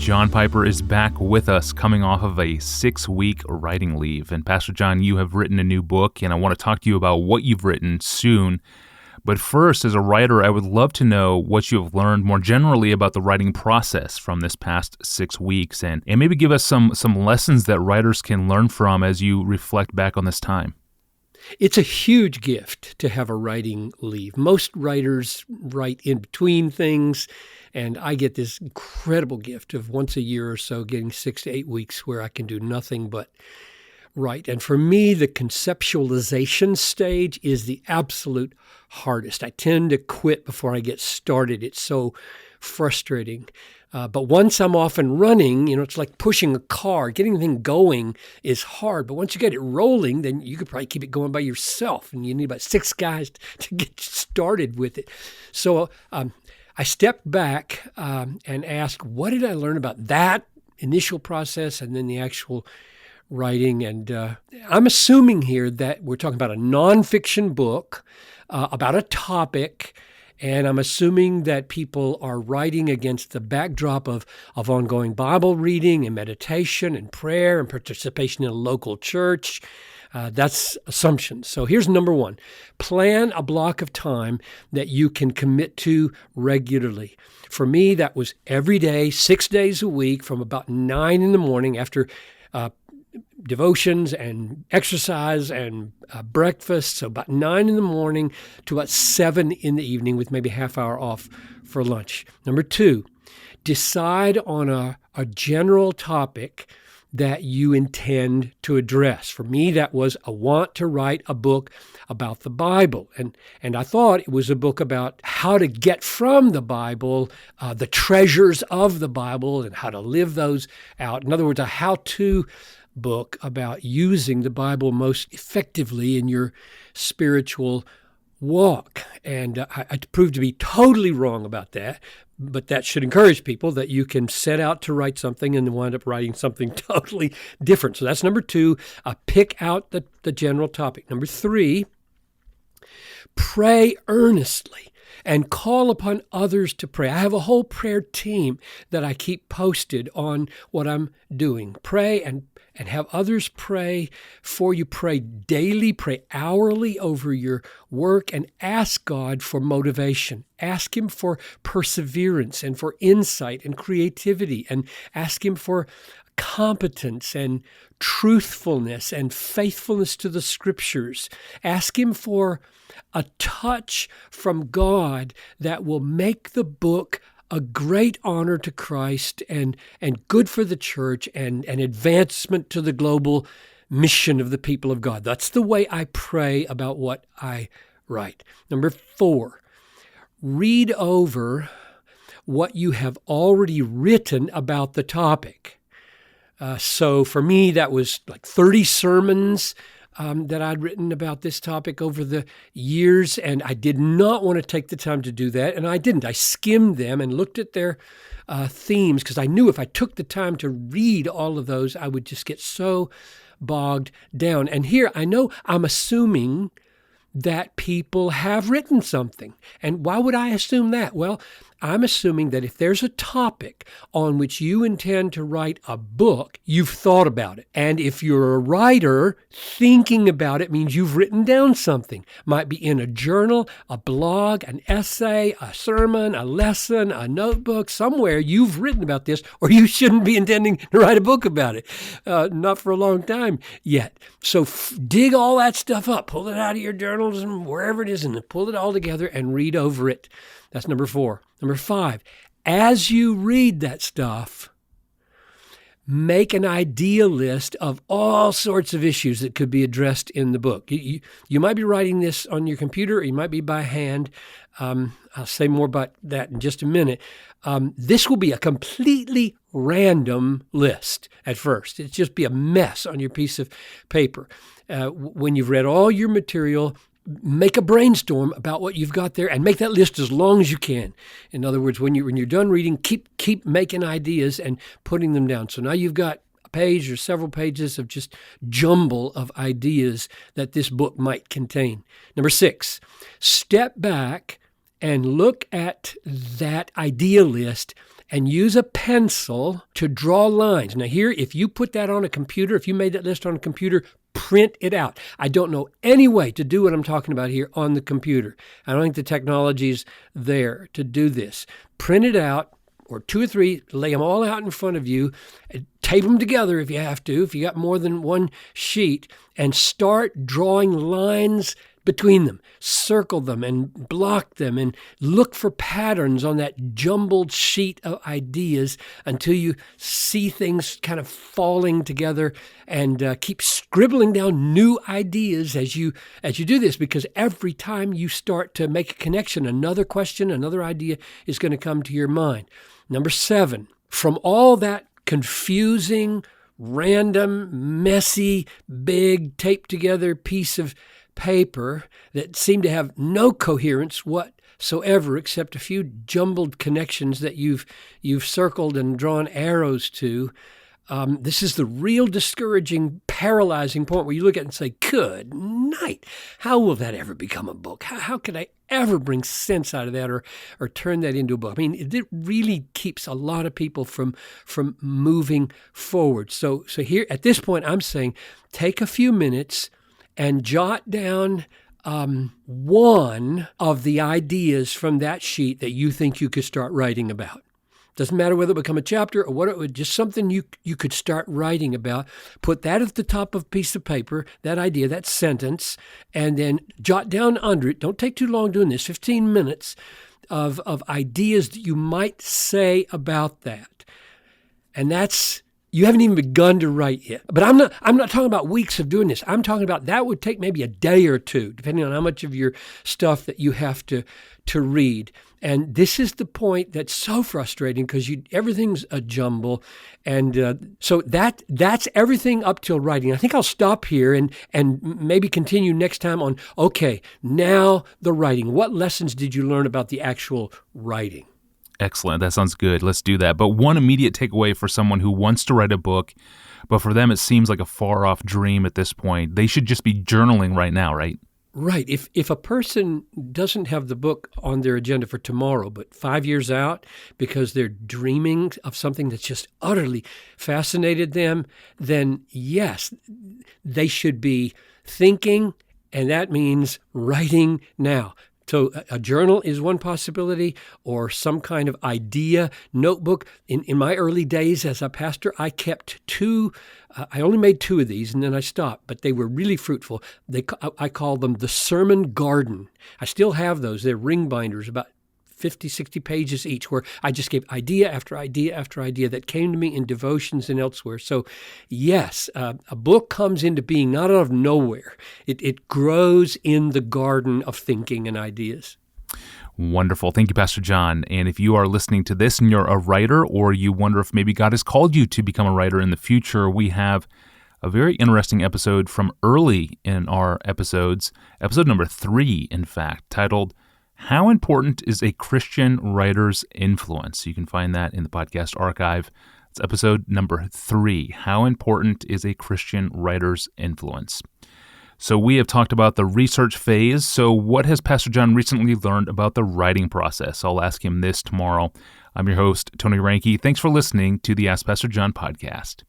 John Piper is back with us coming off of a 6-week writing leave. And Pastor John, you have written a new book, and I want to talk to you about what you've written soon. But first, as a writer, I would love to know what you have learned more generally about the writing process from this past 6 weeks, and maybe give us some lessons that writers can learn from as you reflect back on this time. It's a huge gift to have a writing leave. Most writers write in between things, and I get this incredible gift of once a year or so getting 6 to 8 weeks where I can do nothing but write. And for me, the conceptualization stage is the absolute hardest. I tend to quit before I get started. It's so frustrating. But once I'm off and running, it's like pushing a car. Getting the thing going is hard. But once you get it rolling, then you could probably keep it going by yourself. And you need about 6 guys to get started with it. So I stepped back and asked, what did I learn about that initial process and then the actual writing? And I'm assuming here that we're talking about a nonfiction book about a topic. And I'm assuming that people are writing against the backdrop of ongoing Bible reading and meditation and prayer and participation in a local church. That's assumption. So here's number 1. Plan a block of time that you can commit to regularly. For me, that was every day, 6 days a week from about 9 in the morning after devotions and exercise and breakfast, so about 9 in the morning to about 7 in the evening with maybe a half hour off for lunch. Number 2, decide on a general topic that you intend to address. For me, that was I want to write a book about the Bible. And I thought it was a book about how to get from the Bible the treasures of the Bible and how to live those out. In other words, a how-to book about using the Bible most effectively in your spiritual walk. And I proved to be totally wrong about that, but that should encourage people that you can set out to write something and wind up writing something totally different. So that's number 2, pick out the general topic. Number 3, pray earnestly and call upon others to pray. I have a whole prayer team that I keep posted on what I'm doing. Pray and have others pray for you. Pray daily, pray hourly over your work, and ask God for motivation. Ask Him for perseverance and for insight and creativity, and ask Him for competence and truthfulness and faithfulness to the Scriptures. Ask Him for a touch from God that will make the book a great honor to Christ and good for the church and an advancement to the global mission of the people of God. That's the way I pray about what I write. Number 4, read over what you have already written about the topic. So for me, that was like 30 sermons that I'd written about this topic over the years, and I did not want to take the time to do that, and I didn't. I skimmed them and looked at their themes because I knew if I took the time to read all of those, I would just get so bogged down. And here, I know I'm assuming that people have written something. And why would I assume that? Well, I'm assuming that if there's a topic on which you intend to write a book, you've thought about it. And if you're a writer, thinking about it means you've written down something. Might be in a journal, a blog, an essay, a sermon, a lesson, a notebook, somewhere you've written about this, or you shouldn't be intending to write a book about it. Not for a long time yet. So dig all that stuff up, pull it out of your journals and wherever it is, and pull it all together and read over it. That's number 4. Number 5, as you read that stuff, make an idea list of all sorts of issues that could be addressed in the book. You might be writing this on your computer, or you might be by hand. I'll say more about that in just a minute. This will be a completely random list at first. It'll just be a mess on your piece of paper. When you've read all your material, make a brainstorm about what you've got there and make that list as long as you can. In other words, when you're done reading, keep making ideas and putting them down. So now you've got a page or several pages of just jumble of ideas that this book might contain. Number 6, step back and look at that idea list and use a pencil to draw lines. Now here, if you put that on a computer, if you made that list on a computer, print it out. I don't know any way to do what I'm talking about here on the computer. I don't think the technology's there to do this. Print it out, or 2 or 3, lay them all out in front of you, tape them together if you have to, if you got more than one sheet, and start drawing lines between them. Circle them and block them and look for patterns on that jumbled sheet of ideas until you see things kind of falling together, and keep scribbling down new ideas as you do this, because every time you start to make a connection, another question, another idea is going to come to your mind. Number 7, from all that confusing, random, messy, big, taped together piece of paper that seemed to have no coherence whatsoever except a few jumbled connections that you've circled and drawn arrows to, this is the real discouraging, paralyzing point where you look at it and say, good night, how will that ever become a book? How could I ever bring sense out of that or turn that into a book? I mean, it really keeps a lot of people from moving forward. So here, at this point, I'm saying take a few minutes and jot down one of the ideas from that sheet that you think you could start writing about. Doesn't matter whether it become a chapter or what it would, just something you could start writing about. Put that at the top of a piece of paper, that idea, that sentence, and then jot down under it. Don't take too long doing this, 15 minutes of ideas that you might say about that. And you haven't even begun to write yet. But I'm not talking about weeks of doing this. I'm talking about that would take maybe a day or two, depending on how much of your stuff that you have to read. And this is the point that's so frustrating, because everything's a jumble. And so that's everything up till writing. I think I'll stop here and maybe continue next time on, okay, now the writing. What lessons did you learn about the actual writing? Excellent. That sounds good. Let's do that. But one immediate takeaway for someone who wants to write a book, but for them it seems like a far-off dream at this point, they should just be journaling right now, right? Right. If a person doesn't have the book on their agenda for tomorrow, but 5 years out, because they're dreaming of something that's just utterly fascinated them, then yes, they should be thinking, and that means writing now. So a journal is one possibility, or some kind of idea notebook. In my early days as a pastor, I kept 2. I only made 2 of these, and then I stopped, but they were really fruitful. I call them the sermon garden. I still have those. They're ring binders, about 50, 60 pages each, where I just gave idea after idea after idea that came to me in devotions and elsewhere. So yes, a book comes into being not out of nowhere. It grows in the garden of thinking and ideas. Wonderful. Thank you, Pastor John. And if you are listening to this and you're a writer, or you wonder if maybe God has called you to become a writer in the future, we have a very interesting episode from early in our episodes, episode number 3, in fact, titled, How Important is a Christian Writer's Influence? You can find that in the podcast archive. It's episode number 3, How Important is a Christian Writer's Influence? So we have talked about the research phase. So what has Pastor John recently learned about the writing process? I'll ask him this tomorrow. I'm your host, Tony Reinke. Thanks for listening to the Ask Pastor John podcast.